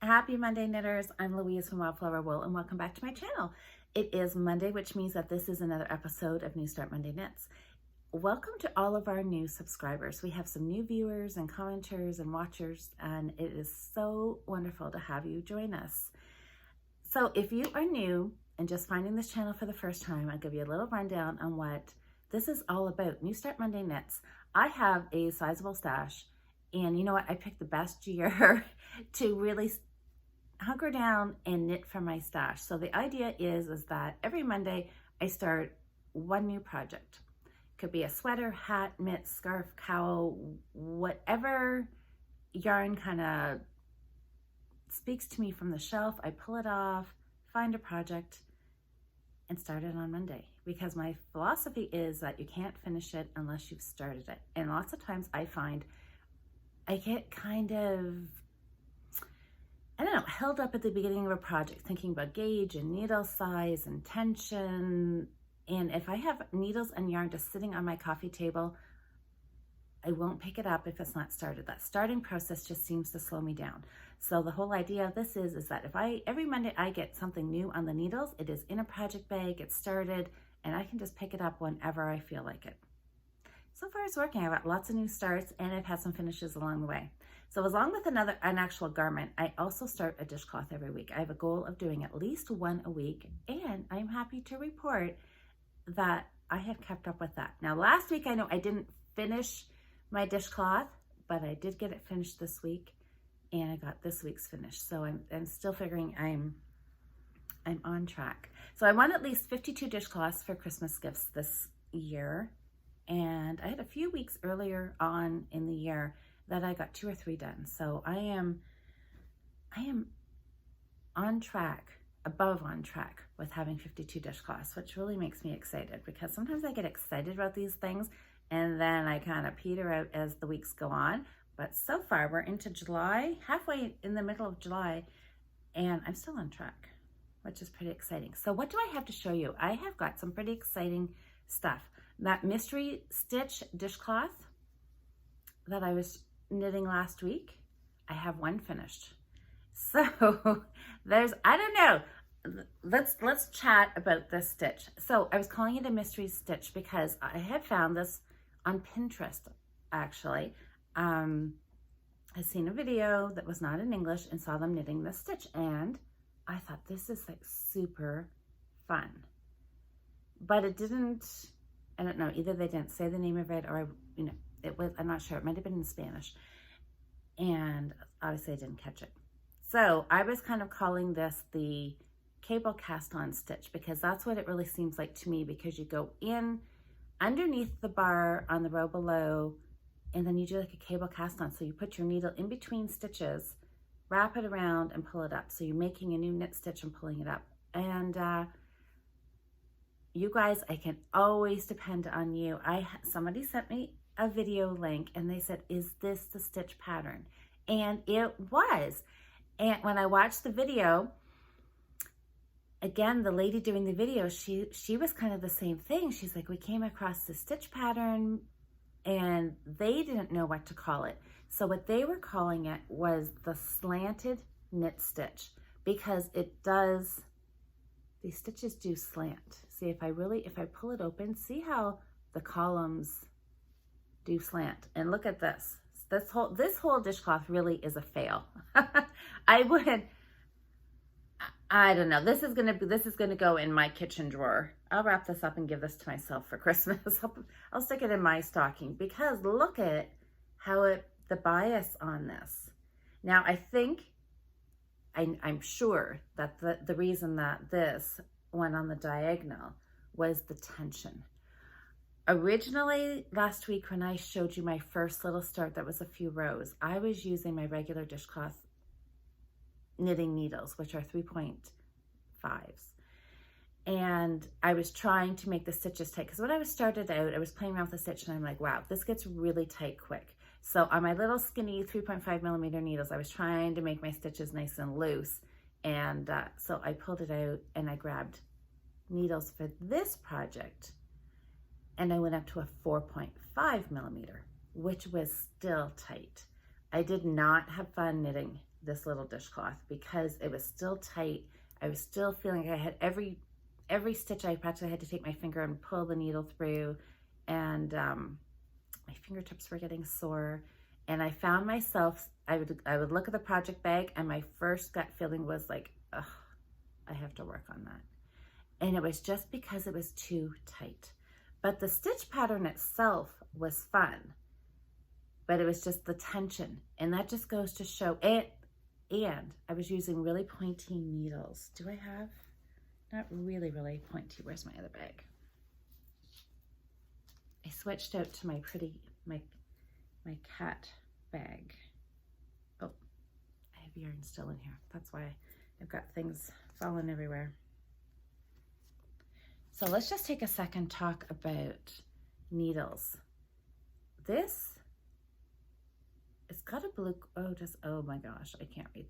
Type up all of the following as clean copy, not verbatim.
Happy Monday, knitters. I'm Louise from Wildflower Wool, and welcome back to my channel. It is Monday, which means that this is another episode of New Start Monday Knits. Welcome to all of our new subscribers. We have some new viewers and commenters and watchers, and it is so wonderful to have you join us. So if you are new and just finding this channel for the first time, I'll give you a little rundown on what this is all about. New Start Monday Knits. I have a sizable stash, and you know what? I picked the best year to really hunker down and knit from my stash. So the idea is that every Monday I start one new project. Could be a sweater, hat, mitt, scarf, cowl, whatever yarn kind of speaks to me from the shelf. I pull it off, find a project, and start it on Monday. Because my philosophy is that you can't finish it unless you've started it. And lots of times I find I get kind of, I don't know, held up at the beginning of a project, thinking about gauge and needle size and tension. And if I have needles and yarn just sitting on my coffee table, I won't pick it up if it's not started. That starting process just seems to slow me down. So the whole idea of this is that if every Monday I get something new on the needles, it is in a project bag, it's started, and I can just pick it up whenever I feel like it. So far it's working. I've got lots of new starts, and I've had some finishes along the way. So along with an actual garment, I also start a dishcloth every week. I have a goal of doing at least one a week, and I'm happy to report that I have kept up with that. Now last week I know I didn't finish my dishcloth, but I did get it finished this week, and I got this week's finished. So I'm still figuring I'm on track. So I won at least 52 dishcloths for Christmas gifts this year, and I had a few weeks earlier on in the year that I got 2 or 3 done. So I am on track, above on track with having 52 dishcloths, which really makes me excited, because sometimes I get excited about these things and then I kind of peter out as the weeks go on. But so far we're into July, halfway in the middle of July, and I'm still on track, which is pretty exciting. So what do I have to show you? I have got some pretty exciting stuff. That mystery stitch dishcloth that I was knitting last week, I have one finished. So there's, I don't know, let's chat about this stitch. So I was calling it a mystery stitch because I had found this on Pinterest, actually. I seen a video that was not in English and saw them knitting this stitch, and I thought this is like super fun. But it didn't, I don't know, either they didn't say the name of it, or it was, I'm not sure, it might have been in Spanish, and obviously I didn't catch it. So I was kind of calling this the cable cast on stitch, because that's what it really seems like to me, because you go in underneath the bar on the row below, and then you do like a cable cast on. So you put your needle in between stitches, wrap it around, and pull it up. So you're making a new knit stitch and pulling it up. And you guys, I can always depend on you. Somebody sent me a video link, and they said, is this the stitch pattern? And it was. And when I watched the video, again, the lady doing the video, she was kind of the same thing. She's like, we came across the stitch pattern and they didn't know what to call it. So what they were calling it was the slanted knit stitch, because it does, these stitches do slant. See, if I pull it open, see how the columns do slant. And look at this. This whole dishcloth really is a fail. I don't know. This is gonna go in my kitchen drawer. I'll wrap this up and give this to myself for Christmas. I'll stick it in my stocking, because look at how the bias on this. Now I think, I'm sure that the reason that this went on the diagonal was the tension. Originally, last week when I showed you my first little start that was a few rows, I was using my regular dishcloth knitting needles, which are 3.5s. And I was trying to make the stitches tight, because when I started out, I was playing around with the stitch, and I'm like, wow, this gets really tight quick. So on my little skinny 3.5 millimeter needles, I was trying to make my stitches nice and loose. And so I pulled it out, and I grabbed needles for this project, and I went up to a 4.5 millimeter, which was still tight. I did not have fun knitting this little dishcloth because it was still tight. I was still feeling like I had every stitch I practically had to take my finger and pull the needle through, and my fingertips were getting sore. And I found myself, I would look at the project bag and my first gut feeling was like, ugh, I have to work on that. And it was just because it was too tight. But the stitch pattern itself was fun, but it was just the tension. And that just goes to show it. And I was using really pointy needles. Do I have? Not really, really pointy. Where's my other bag? I switched out to my my cat bag. Oh, I have yarn still in here. That's why I've got things falling everywhere. So let's just take a second to talk about needles. This, it's got a blue, oh my gosh, I can't read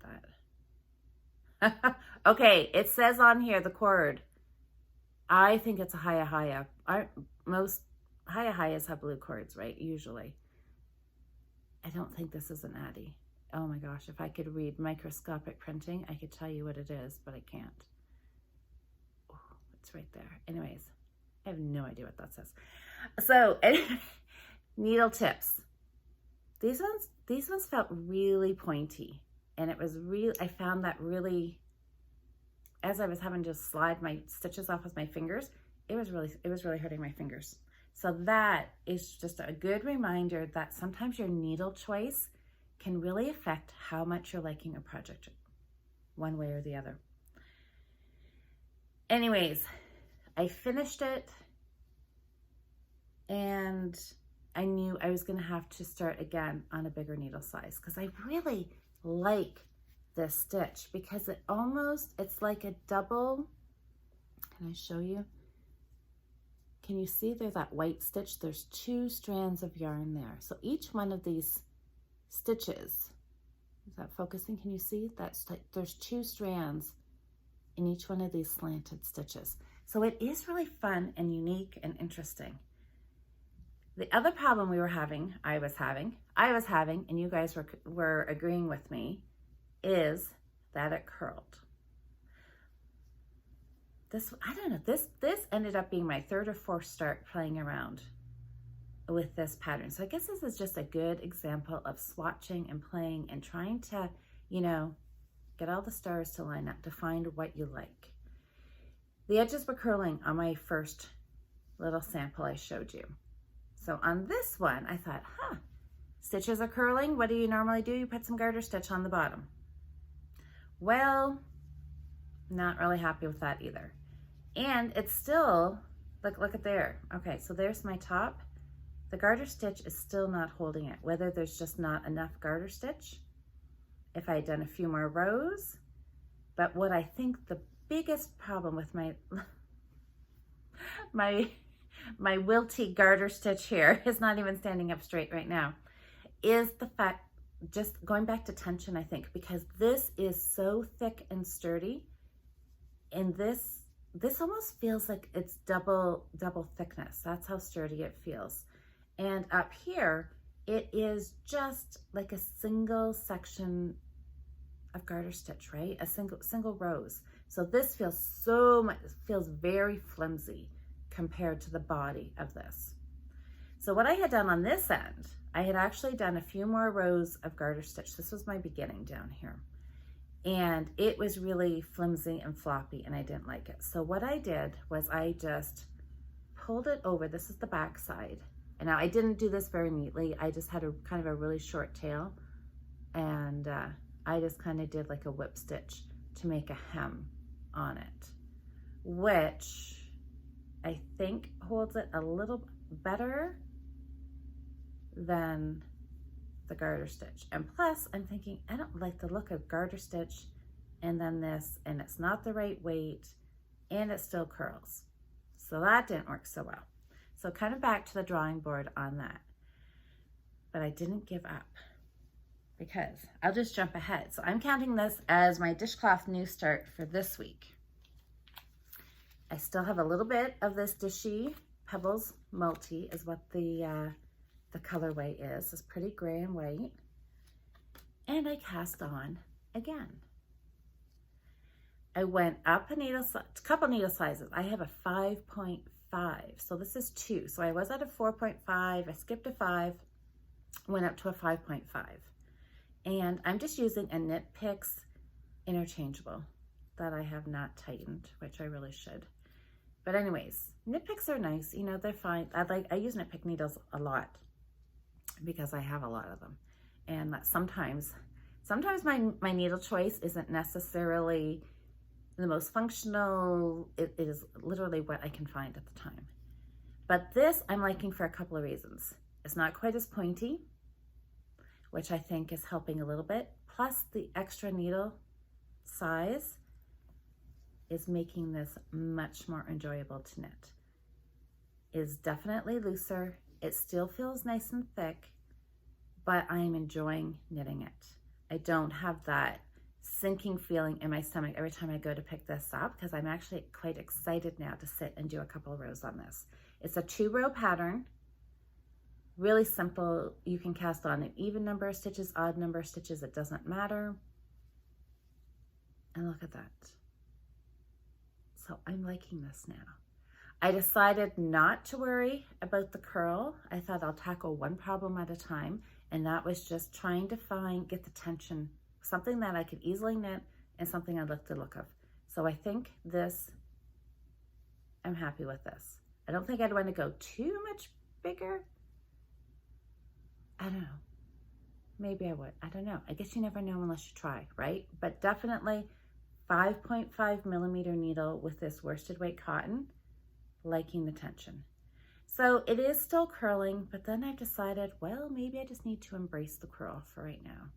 that. Okay, it says on here, the cord. I think it's a Haya. Most Hayas have blue cords, right? Usually. I don't think this is an Addy. Oh my gosh, if I could read microscopic printing, I could tell you what it is, but I can't. Oh, it's right there. Anyways, I have no idea what that says. So, needle tips. These ones felt really pointy, and it was I found that really, as I was having to slide my stitches off with my fingers, it was really hurting my fingers. So that is just a good reminder that sometimes your needle choice can really affect how much you're liking a project, one way or the other. Anyways, I finished it, and I knew I was going to have to start again on a bigger needle size because I really like this stitch because it's like a double. Can I show you? Can you see there's that white stitch? There's 2 strands of yarn there. So each one of these stitches, is that focusing? Can you see? There's 2 strands in each one of these slanted stitches. So it is really fun and unique and interesting. The other problem I was having, and you guys were agreeing with me, is that it curled. I don't know, this ended up being my 3rd or 4th start playing around with this pattern. So I guess this is just a good example of swatching and playing and trying to, get all the stars to line up to find what you like. The edges were curling on my first little sample I showed you. So on this one, I thought, stitches are curling. What do you normally do? You put some garter stitch on the bottom. Well, not really happy with that either. And it's still, look at there. Okay, so there's my top. The garter stitch is still not holding it, whether there's just not enough garter stitch, if I had done a few more rows. But what I think the biggest problem with my wilty garter stitch here is not even standing up straight right now, is the fact, just going back to tension, I think, because this is so thick and sturdy, and this almost feels like it's double thickness. That's how sturdy it feels. And up here, it is just like a single section of garter stitch, right? A single rows. So this feels very flimsy compared to the body of this. So what I had done on this end, I had actually done a few more rows of garter stitch. This was my beginning down here. And it was really flimsy and floppy, and I didn't like it. So what I did was I just pulled it over. This is the back side. And now I didn't do this very neatly. I just had kind of a really short tail, and I just kind of did like a whip stitch to make a hem on it, which I think holds it a little better than the garter stitch. And plus, I'm thinking, I don't like the look of garter stitch and then this, and it's not the right weight, and it still curls. So that didn't work so well. So kind of back to the drawing board on that. But I didn't give up, because I'll just jump ahead. So I'm counting this as my dishcloth new start for this week. I still have a little bit of this Dishy Pebbles Multi is what the colorway is. It's pretty gray and white. And I cast on again. I went up a couple needle sizes. I have a 5.5, so this is 2. So I was at a 4.5, I skipped a 5, went up to a 5.5. And I'm just using a Knit Picks interchangeable that I have not tightened, which I really should. But anyways, Knit Picks are nice, you know, they're fine. I use Knit Pick needles a lot because I have a lot of them. And sometimes my needle choice isn't necessarily the most functional. It is literally what I can find at the time. But this I'm liking for a couple of reasons. It's not quite as pointy, which I think is helping a little bit. Plus the extra needle size is making this much more enjoyable to knit. It's definitely looser. It still feels nice and thick, but I'm enjoying knitting it. I don't have that sinking feeling in my stomach every time I go to pick this up, because I'm actually quite excited now to sit and do a couple of rows on this. It's a 2-row pattern, really simple. You can cast on an even number of stitches, odd number of stitches, it doesn't matter. And look at that. So I'm liking this now. I decided not to worry about the curl. I thought I'll tackle one problem at a time, and that was just trying to get the tension, something that I could easily knit and something I like the look of. So I think this, I'm happy with this. I don't think I'd want to go too much bigger. I don't know. Maybe I would. I don't know. I guess you never know unless you try, right? But definitely 5.5 millimeter needle with this worsted weight cotton, liking the tension. So it is still curling, but then I've decided, well, maybe I just need to embrace the curl for right now.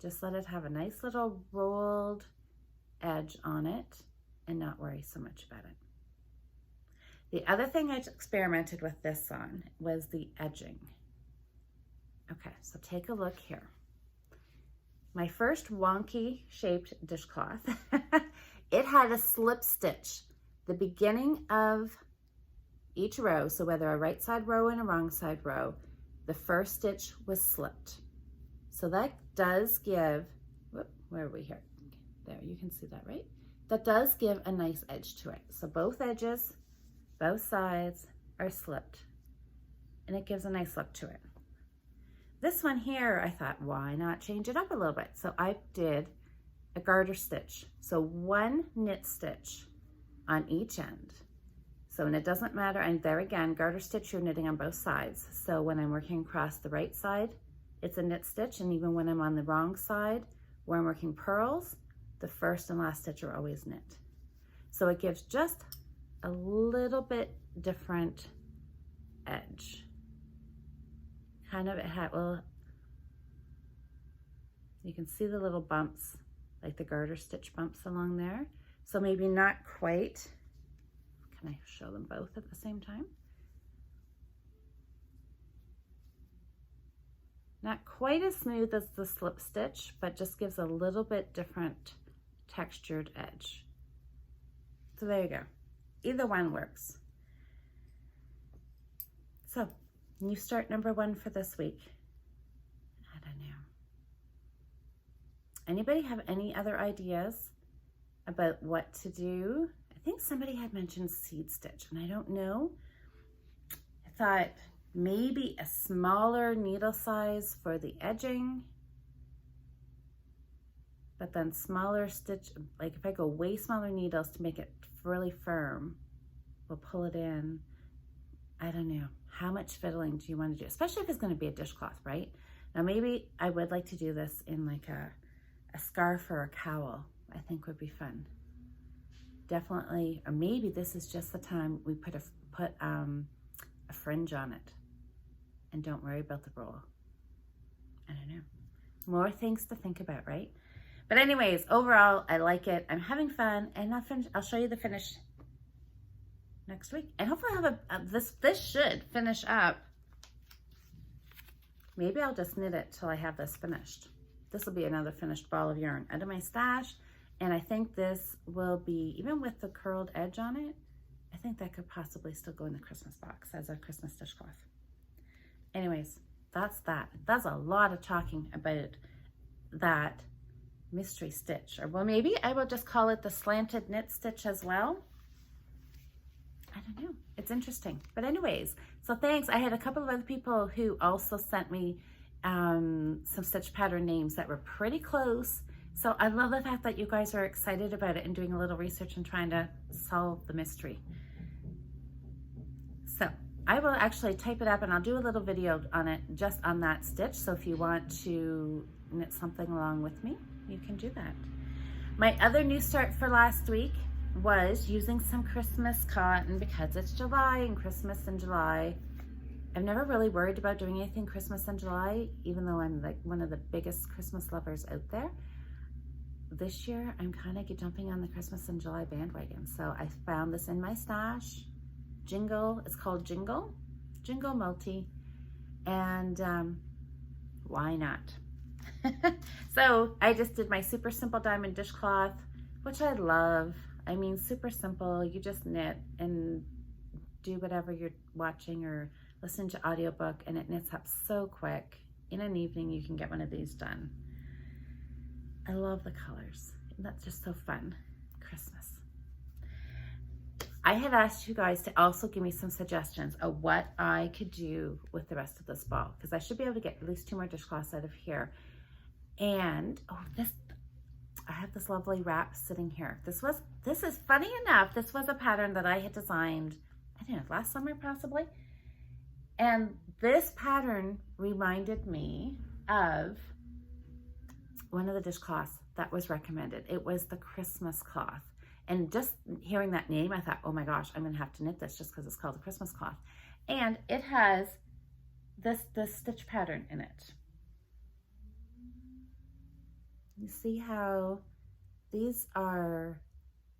Just let it have a nice little rolled edge on it and not worry so much about it. The other thing I experimented with this on was the edging. Okay, so take a look here. My first wonky shaped dishcloth, it had a slip stitch. The beginning of each row, so whether a right side row and a wrong side row, the first stitch was slipped. So that does give, where are we here? There, you can see that, right? That does give a nice edge to it. So both edges, both sides are slipped, and it gives a nice look to it. This one here, I thought, why not change it up a little bit? So I did a garter stitch. So 1 knit stitch on each end. So, and it doesn't matter, and there again, garter stitch, you're knitting on both sides. So when I'm working across the right side, it's a knit stitch, and even when I'm on the wrong side, where I'm working purls, the first and last stitch are always knit. So it gives just a little bit different edge. Kind of, it had, well, you can see the little bumps, like the garter stitch bumps along there. So maybe not quite. Can I show them both at the same time? Not quite as smooth as the slip stitch, but just gives a little bit different textured edge. So there you go. Either one works. So, new start number 1 for this week. I don't know. Anybody have any other ideas about what to do? I think somebody had mentioned seed stitch, and I don't know. I thought maybe a smaller needle size for the edging, but then smaller stitch, like if I go way smaller needles to make it really firm, we'll pull it in. I don't know. How much fiddling do you want to do? Especially if it's going to be a dishcloth, right? Now maybe I would like to do this in like a scarf or a cowl. I think would be fun. Definitely, or maybe this is just the time we put a fringe on it and don't worry about the roll. I don't know. More things to think about, right? But anyways, overall, I like it. I'm having fun, and I'll show you the finish next week. And hopefully I'll have this should finish up. Maybe I'll just knit it till I have this finished. This will be another finished ball of yarn out of my stash. And I think this will be, even with the curled edge on it, I think that could possibly still go in the Christmas box as a Christmas dishcloth. Anyways, that's that. That's a lot of talking about that mystery stitch, or well, maybe I will just call it the Slanted Knit Stitch as well. I don't know. It's interesting. But anyways, so thanks. I had a couple of other people who also sent me some stitch pattern names that were pretty close. So I love the fact that you guys are excited about it and doing a little research and trying to solve the mystery. So I will actually type it up and I'll do a little video on it, just on that stitch. So if you want to knit something along with me, you can do that. My other new start for last week was using some Christmas cotton, because it's July and Christmas in July. I've never really worried about doing anything Christmas in July, even though I'm like one of the biggest Christmas lovers out there. This year, I'm kind of jumping on the Christmas in July bandwagon. So I found this in my stash. Jingle, it's called Jingle Multi, and why not? So I just did my super simple diamond dishcloth, which I love. I mean, super simple. You just knit and do whatever you're watching or listen to audiobook, and it knits up so quick. In an evening, you can get one of these done. I love the colors. That's just so fun. Christmas. I had asked you guys to also give me some suggestions of what I could do with the rest of this ball, because I should be able to get at least 2 more dishcloths out of here. And oh, I have this lovely wrap sitting here. This is funny enough, this was a pattern that I had designed, I don't know, last summer possibly. And this pattern reminded me of one of the dishcloths that was recommended. It was the Christmas cloth. And just hearing that name, I thought, oh my gosh, I'm gonna have to knit this just because it's called the Christmas cloth. And it has this stitch pattern in it. You see how these are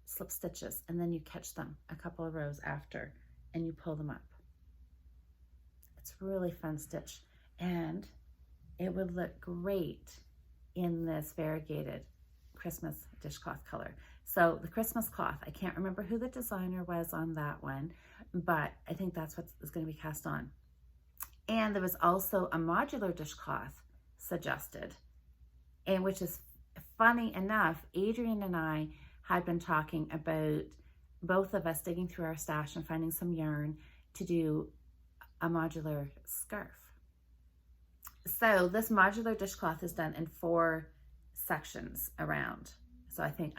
slip stitches, and then you catch them a couple of rows after and you pull them up. It's a really fun stitch, and it would look great in this variegated Christmas dishcloth color. So the Christmas cloth, I can't remember who the designer was on that one, but I think that's what is going to be cast on. And there was also a modular dishcloth suggested, and which is funny enough, Adrian and I had been talking about both of us digging through our stash and finding some yarn to do a modular scarf. So this modular dishcloth is done in 4 sections around. So I think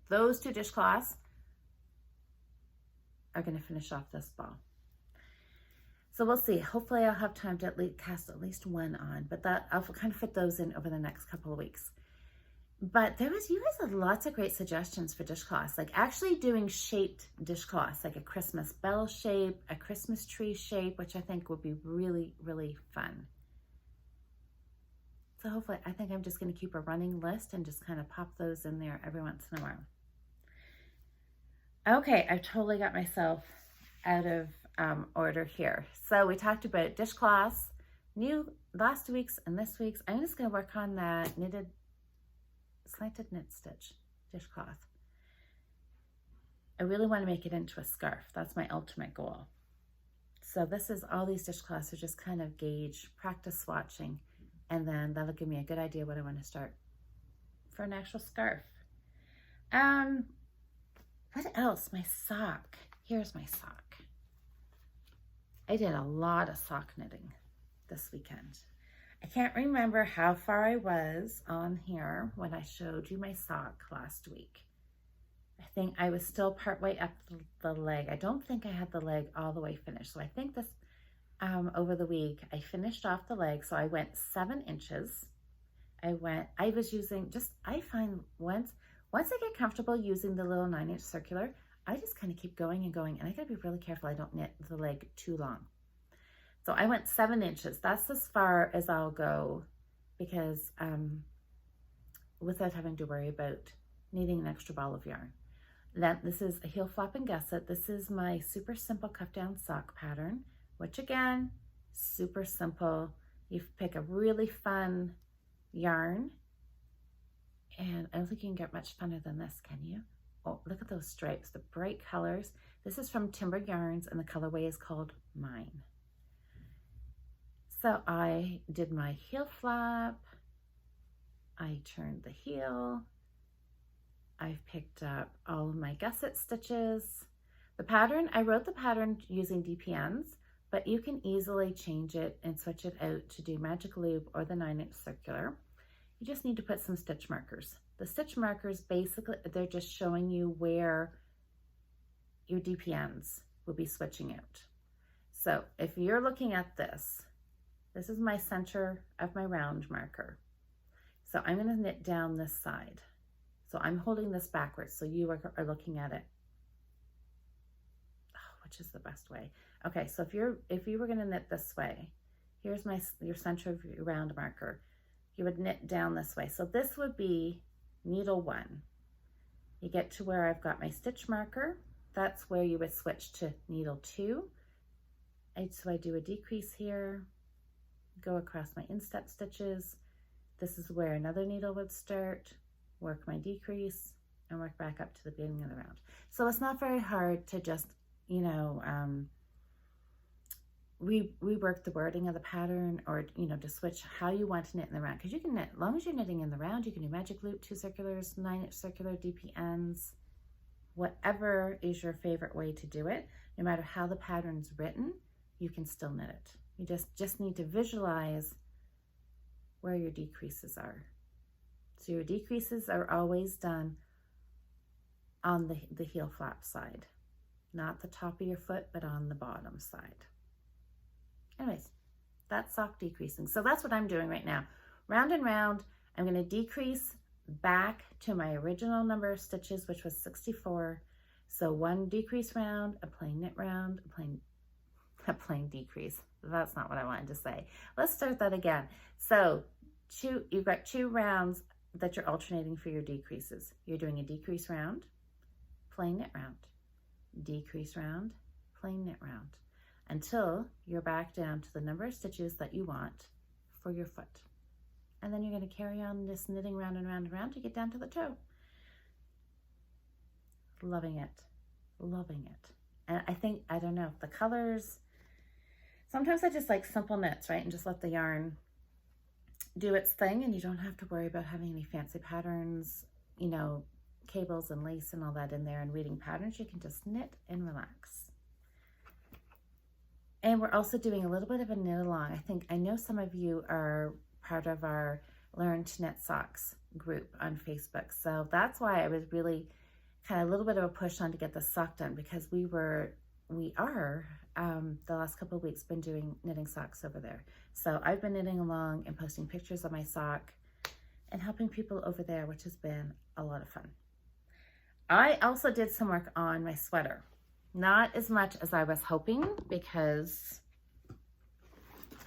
those 2 dishcloths are gonna finish off this ball. So we'll see. Hopefully I'll have time to cast at least 1 on, but I'll kind of fit those in over the next couple of weeks. But you guys have lots of great suggestions for dishcloths, like actually doing shaped dishcloths, like a Christmas bell shape, a Christmas tree shape, which I think would be really, really fun. So hopefully, I think I'm just going to keep a running list and just kind of pop those in there every once in a while. Okay, I've totally got myself out of order here. So we talked about dishcloths, new last week's and this week's. I'm just going to work on that Slanted Knit Stitch dishcloth. I really want to make it into a scarf. That's my ultimate goal. So this is, all these dishcloths are just kind of gauge, practice swatching, and then that'll give me a good idea what I want to start for an actual scarf. What else? My sock. Here's my sock. I did a lot of sock knitting this weekend. I can't remember how far I was on here when I showed you my sock last week. I think I was still partway up the leg. I don't think I had the leg all the way finished. So I think this, over the week, I finished off the leg. So I went 7 inches. I was using I find once I get comfortable using the little 9-inch circular, I just kind of keep going and going. And I gotta be really careful I don't knit the leg too long. So I went 7 inches. That's as far as I'll go, because without having to worry about needing an extra ball of yarn. Then this is a heel flap and gusset. This is my super simple cuff down sock pattern, which again, super simple. You pick a really fun yarn, and I don't think you can get much funner than this, can you? Oh, look at those stripes, the bright colors. This is from Timber Yarns, and the colorway is called Mine. So I did my heel flap, I turned the heel. I've picked up all of my gusset stitches. The pattern, I wrote the pattern using DPNs, but you can easily change it and switch it out to do magic loop or the 9-inch circular. You just need to put some stitch markers. The stitch markers, basically, they're just showing you where your DPNs will be switching out. So if you're looking at this, this is my center of my round marker. So I'm going to knit down this side. So I'm holding this backwards, so you are looking at it. Oh, which is the best way? Okay, so if you were going to knit this way, here's your center of your round marker. You would knit down this way. So this would be needle 1. You get to where I've got my stitch marker. That's where you would switch to needle 2. So I do a decrease here, go across my instep stitches. This is where another needle would start, work my decrease, and work back up to the beginning of the round. So it's not very hard to just, you know, rework the wording of the pattern, or, you know, to switch how you want to knit in the round. Because you can knit, as long as you're knitting in the round, you can do magic loop, 2 circulars, 9-inch circular, DPNs, whatever is your favorite way to do it. No matter how the pattern's written, you can still knit it. You just need to visualize where your decreases are. So your decreases are always done on the heel flap side, not the top of your foot, but on the bottom side. Anyways, that's sock decreasing. So that's what I'm doing right now. Round and round, I'm going to decrease back to my original number of stitches, which was 64. So 1 decrease round, a plain knit round, a plain decrease. That's not what I wanted to say. Let's start that again. So you've got 2 rounds that you're alternating for your decreases. You're doing a decrease round, plain knit round, decrease round, plain knit round, until you're back down to the number of stitches that you want for your foot. And then you're going to carry on this knitting round and round and round to get down to the toe. Loving it, loving it. And I don't know, the colors, sometimes I just like simple knits, right? And just let the yarn do its thing, and you don't have to worry about having any fancy patterns, you know, cables and lace and all that in there and reading patterns. You can just knit and relax. And we're also doing a little bit of a knit along. I know some of you are part of our Learn to Knit Socks group on Facebook. So that's why I was really kind of a little bit of a push on to get the sock done, because we are the last couple of weeks been doing knitting socks over there. So I've been knitting along and posting pictures of my sock and helping people over there, which has been a lot of fun. I also did some work on my sweater. Not as much as I was hoping, because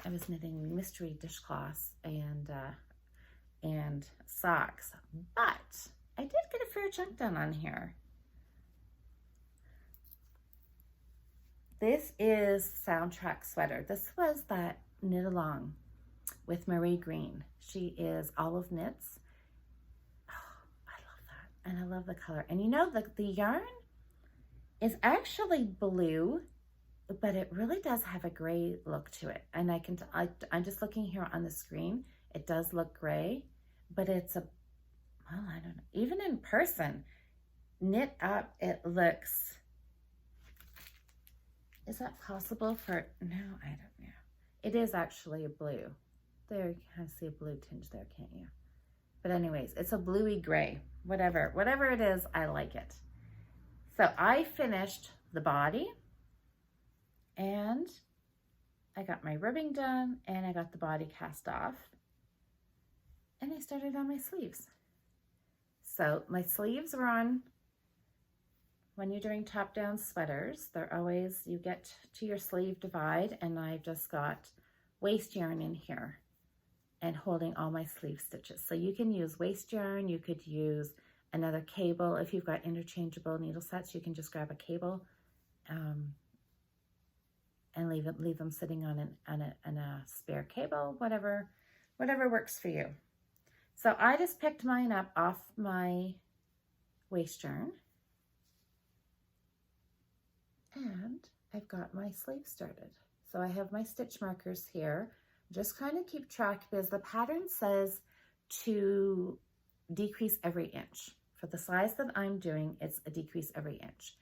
I was knitting mystery dishcloths and socks, but I did get a fair chunk done on here. This is Soundtrack Sweater. This was that knit along with Marie Green. She is Olive Knits. Oh, I love that. And I love the color. And you know, the yarn is actually blue, but it really does have a gray look to it. And I'm just looking here on the screen. It does look gray, but it's well, I don't know. Even in person, knit up, it looks, is that possible for, no, I don't know. It is actually a blue. There, you can see a blue tinge there, can't you? But anyways, it's a bluey gray, whatever it is, I like it. So I finished the body, and I got my ribbing done, and I got the body cast off, and I started on my sleeves. So my sleeves are on, when you're doing top-down sweaters, they're always, you get to your sleeve divide, and I've just got waste yarn in here and holding all my sleeve stitches. So you can use waste yarn, you could use another cable. If you've got interchangeable needle sets, you can just grab a cable and leave them sitting on a spare cable, whatever works for you. So I just picked mine up off my waste yarn, and I've got my sleeve started. So I have my stitch markers here. Just kind of keep track, because the pattern says to decrease every inch. For the size that I'm doing, it's a decrease every inch.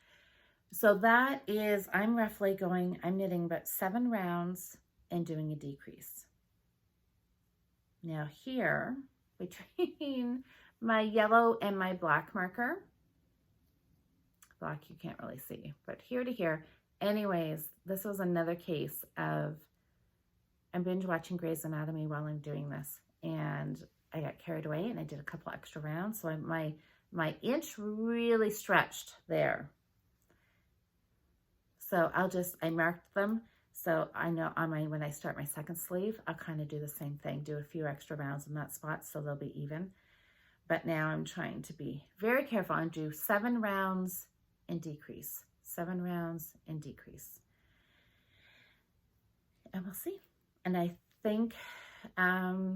So that is, I'm knitting about 7 rounds and doing a decrease. Now here, between my yellow and my black marker, black you can't really see, but here to here, anyways, this was another case of, I'm binge watching Grey's Anatomy while I'm doing this, and I got carried away and I did a couple extra rounds, so my inch really stretched there. So I marked them, so I know when I start my second sleeve, I'll kind of do the same thing, do a few extra rounds in that spot so they'll be even. But now I'm trying to be very careful and do 7 rounds and decrease, 7 rounds and decrease. And we'll see. And I think, yeah,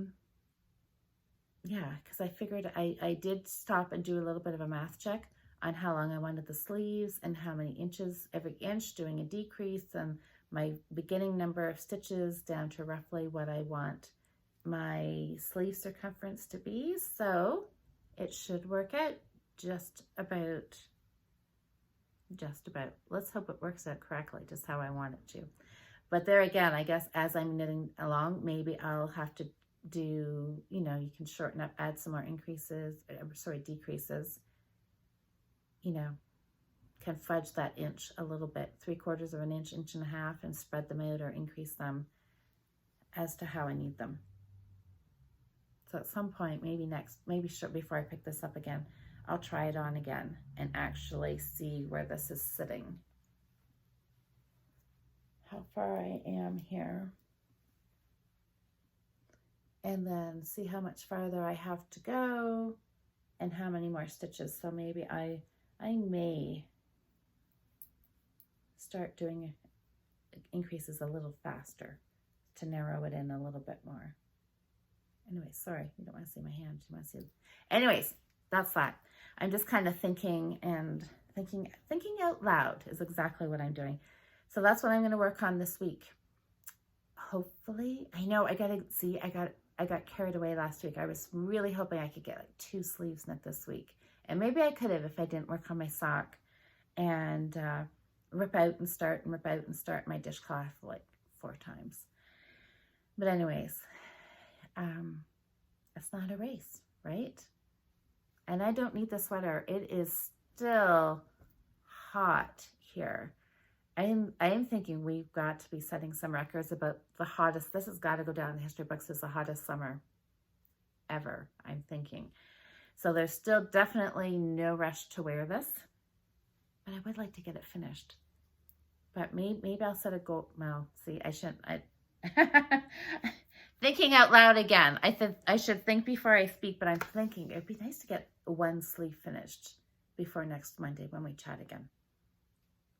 because I figured I did stop and do a little bit of a math check on how long I wanted the sleeves and how many inches, every inch doing a decrease, and my beginning number of stitches down to roughly what I want my sleeve circumference to be. So it should work out just about. Let's hope it works out correctly, just how I want it to. But there again, I guess as I'm knitting along, maybe I'll have to do, you know, you can shorten up, add some more decreases, you know, can fudge that inch a little bit, 3/4 of an inch, 1.5 inches, and spread them out or increase them as to how I need them. So at some point, maybe before I pick this up again, I'll try it on again and actually see where this is sitting. How far I am here. And then see how much farther I have to go and how many more stitches. So maybe I may start doing increases a little faster to narrow it in a little bit more. Anyway, sorry, you don't want to see my hand. You want to see. Anyways, that's that. I'm just kind of thinking out loud is exactly what I'm doing. So that's what I'm going to work on this week. Hopefully, I know I got carried away last week. I was really hoping I could get like 2 sleeves knit this week. And maybe I could have if I didn't work on my sock and rip out and start my dishcloth like 4 times. But anyways, it's not a race, right? And I don't need the sweater. It is still hot here. I am thinking we've got to be setting some records about the hottest. This has got to go down in the history books as the hottest summer ever, I'm thinking. So there's still definitely no rush to wear this, but I would like to get it finished. But maybe I'll set a goal. Well, see, I shouldn't. Thinking out loud again. I should think before I speak, but I'm thinking it'd be nice to get 1 sleeve finished before next Monday when we chat again.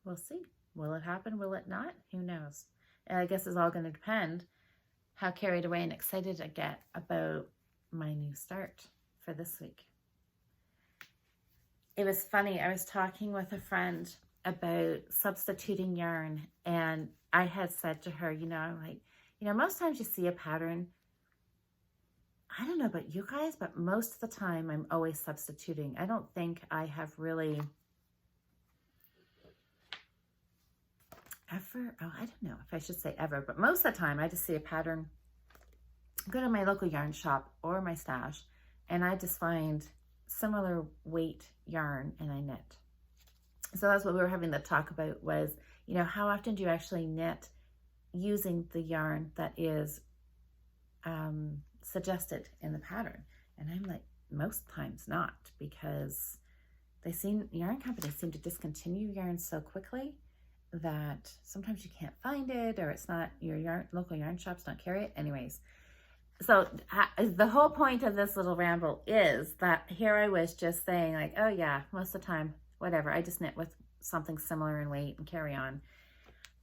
We'll see. Will it happen? Will it not? Who knows? And I guess it's all going to depend how carried away and excited I get about my new start for this week. It was funny. I was talking with a friend about substituting yarn, and I had said to her, most times you see a pattern. I don't know about you guys, but most of the time I'm always substituting. I don't think I have really ever, I don't know if I should say ever, but most of the time I just see a pattern, go to my local yarn shop or my stash, and I just find similar weight yarn and I knit. So that's what we were having to talk about was, how often do you actually knit using the yarn that is suggested in the pattern? And I'm like, most times not, because yarn companies seem to discontinue yarn so quickly that sometimes you can't find it, or it's not, your local yarn shops don't carry it. Anyways, so the whole point of this little ramble is that here I was just saying like, oh yeah, most of the time, whatever, I just knit with something similar in weight and carry on.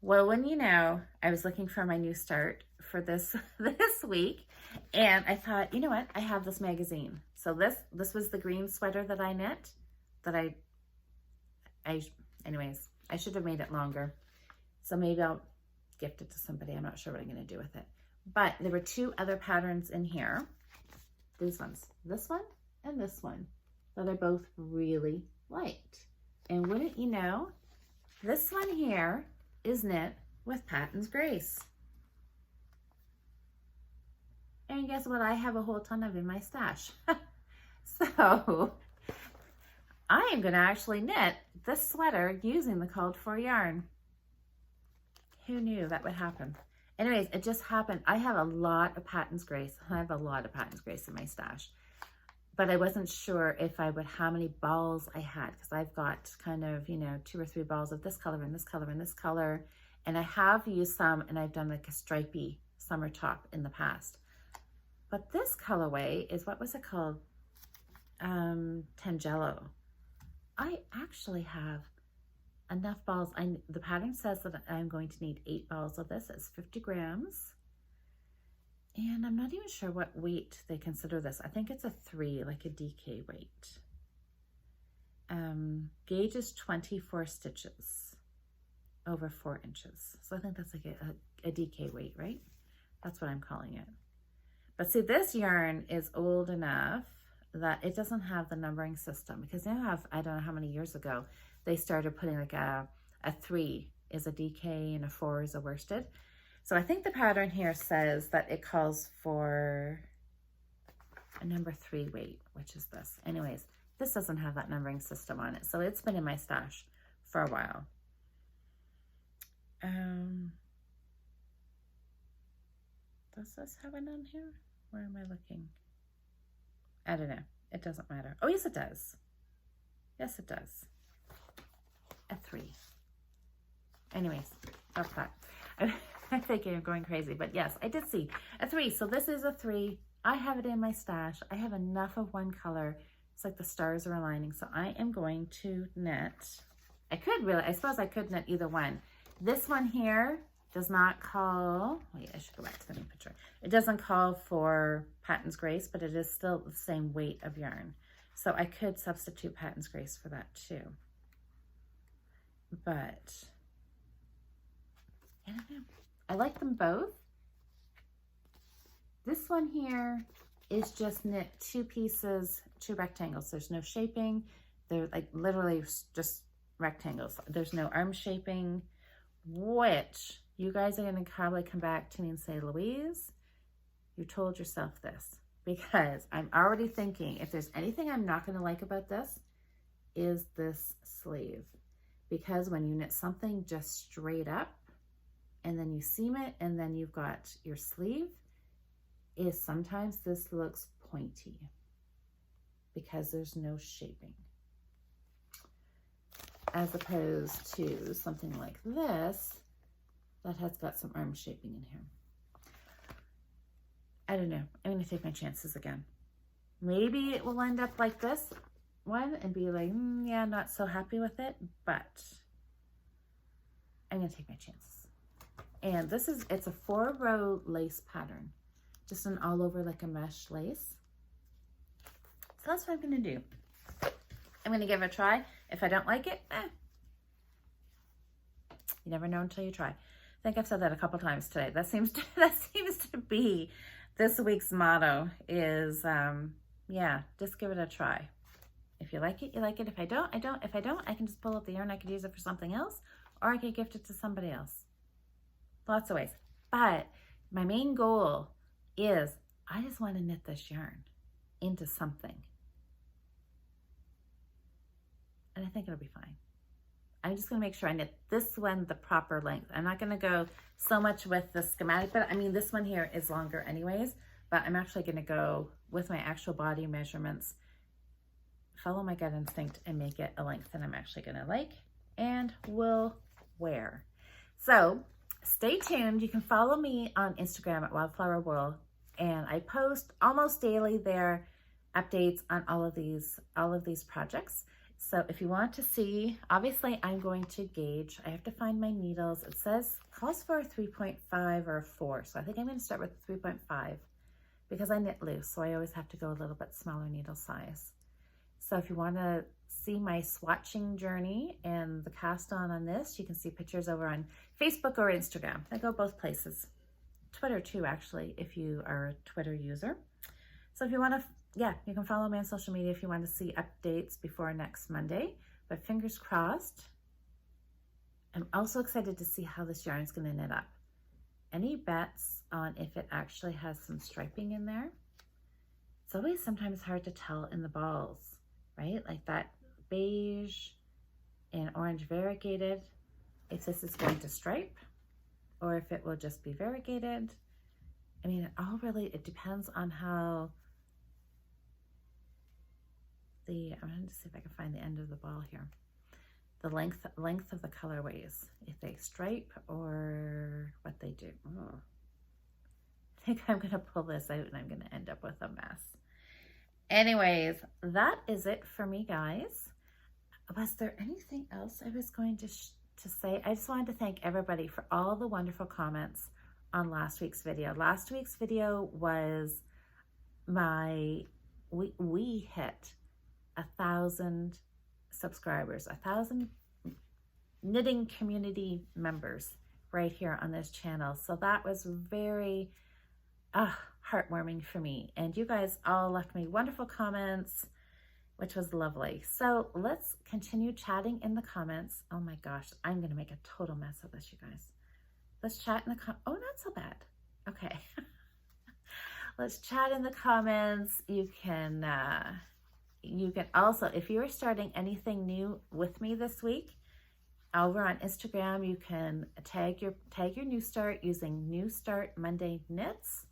Well, when I was looking for my new start for this week, and I thought, you know what, I have this magazine. So this was the green sweater that I knit, that anyways, I should have made it longer. So maybe I'll gift it to somebody. I'm not sure what I'm going to do with it. But there were 2 other patterns in here. these ones, this one and this one, that I both really liked. And wouldn't you know, this one here is knit with Patton's Grace. And guess what? I have a whole ton of in my stash. So I am going to actually knit this sweater using the called for yarn. Who knew that would happen? Anyways, it just happened. I have a lot of Patton's Grace. I have a lot of Patton's Grace in my stash. But I wasn't sure if I would, how many balls I had, because I've got kind of, you know, 2 or 3 balls of this color and this color and this color. And I have used some, and I've done like a stripy summer top in the past. But this colorway is, what was it called? Tangelo. I actually have enough balls. The pattern says that I'm going to need 8 balls of this. It's 50 grams. And I'm not even sure what weight they consider this. I think it's a 3, like a DK weight. Gauge is 24 stitches over 4 inches. So I think that's like a DK weight, right? That's what I'm calling it. But see, this yarn is old enough that it doesn't have the numbering system, because they have, I don't know how many years ago, they started putting like a 3 is a DK and a 4 is a worsted. So I think the pattern here says that it calls for a number 3 weight, which is this. Anyways, this doesn't have that numbering system on it. So it's been in my stash for a while. Does this have it on here? Where am I looking? I don't know. It doesn't matter. Oh, yes, it does. Yes, it does. A 3. Anyways, that's that. I'm thinking of going crazy, but yes, I did see a 3. So this is a 3. I have it in my stash. I have enough of one color. It's like the stars are aligning. So I am going to knit. I suppose I could knit either one. This one here does not call, wait, I should go back to the new picture. It doesn't call for Patton's Grace, but it is still the same weight of yarn. So I could substitute Patton's Grace for that too. But I don't know. I like them both. This one here is just knit 2 pieces, 2 rectangles. There's no shaping. They're like literally just rectangles. There's no arm shaping, which you guys are going to probably come back to me and say, Louise, you told yourself this, because I'm already thinking if there's anything I'm not going to like about this is this sleeve. Because when you knit something just straight up and then you seam it and then you've got your sleeve, is sometimes this looks pointy because there's no shaping. As opposed to something like this that has got some arm shaping in here. I don't know. I'm going to take my chances again. Maybe it will end up like this one and be like, yeah, not so happy with it, but I'm going to take my chances. And this is, it's a 4-row lace pattern, just an all over like a mesh lace. So that's what I'm going to do. I'm going to give it a try. If I don't like it, you never know until you try. I think I've said that a couple times today. That seems to be this week's motto is, yeah, just give it a try. If you like it, you like it. If I don't, I don't. If I don't, I can just pull up the yarn. I could use it for something else, or I could gift it to somebody else. Lots of ways. But my main goal is I just want to knit this yarn into something. And I think it'll be fine. I'm just going to make sure I knit this one the proper length. I'm not going to go so much with the schematic, but I mean, this one here is longer anyways, but I'm actually going to go with my actual body measurements, follow my gut instinct, and make it a length that I'm actually going to like and will wear. So stay tuned. You can follow me on Instagram at wildflowerwool, and I post almost daily there updates on all of these projects. So if you want to see, obviously I'm going to gauge. I have to find my needles. It calls for a 3.5 or a 4. So I think I'm going to start with 3.5 because I knit loose. So I always have to go a little bit smaller needle size. So if you want to see my swatching journey and the cast on this, you can see pictures over on Facebook or Instagram. I go both places. Twitter too, actually, if you are a Twitter user. So if you want to, yeah, you can follow me on social media if you want to see updates before next Monday, but fingers crossed. I'm also excited to see how this yarn is going to knit up. Any bets on if it actually has some striping in there? It's always sometimes hard to tell in the balls, right? Like that beige and orange variegated, if this is going to stripe or if it will just be variegated. I mean, it depends on how I'm going to see if I can find the end of the ball here. The length of the colorways, if they stripe or what they do. Oh. I think I'm going to pull this out and I'm going to end up with a mess. Anyways, that is it for me, guys. Was there anything else I was going to say? I just wanted to thank everybody for all the wonderful comments on last week's video. Last week's video was we hit 1,000 subscribers, 1,000 knitting community members right here on this channel. So that was very heartwarming for me. And you guys all left me wonderful comments, which was lovely. So let's continue chatting in the comments. Oh my gosh, I'm going to make a total mess of this, you guys. Let's chat in the oh, not so bad. Okay. Let's chat in the comments. You can also, if you are starting anything new with me this week, over on Instagram, you can tag your new start using newstartmondayknits,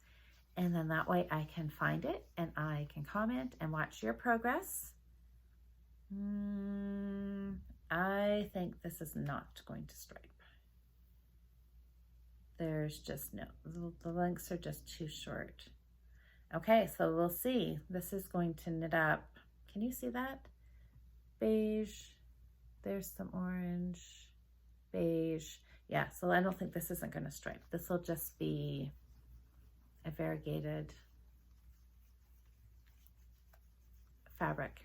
and then that way I can find it and I can comment and watch your progress. I think this is not going to stripe. There's just no, the lengths are just too short. Okay, so we'll see. This is going to knit up. Can you see that? Beige, there's some orange, beige. Yeah, so I don't think this isn't going to stripe. This will just be a variegated fabric.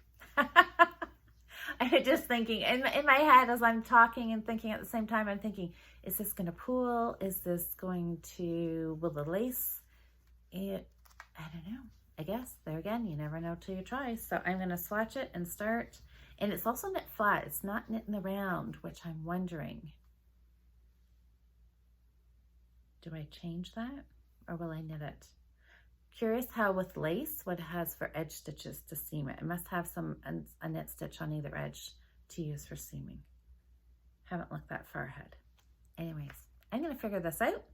I'm just thinking in my head as I'm talking and thinking at the same time, I'm thinking, is this going to pool? Is this going to, will the lace? I don't know. I guess, there again, you never know till you try. So I'm going to swatch it and start. And it's also knit flat. It's not knitting around, which I'm wondering. Do I change that or will I knit it? Curious how with lace, what it has for edge stitches to seam it. It must have a knit stitch on either edge to use for seaming. Haven't looked that far ahead. Anyways, I'm going to figure this out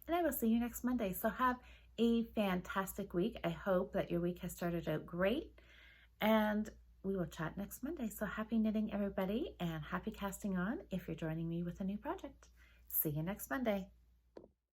and I will see you next Monday. So have a fantastic week. I hope that your week has started out great and we will chat next Monday. So happy knitting, everybody, and happy casting on if you're joining me with a new project. See you next Monday.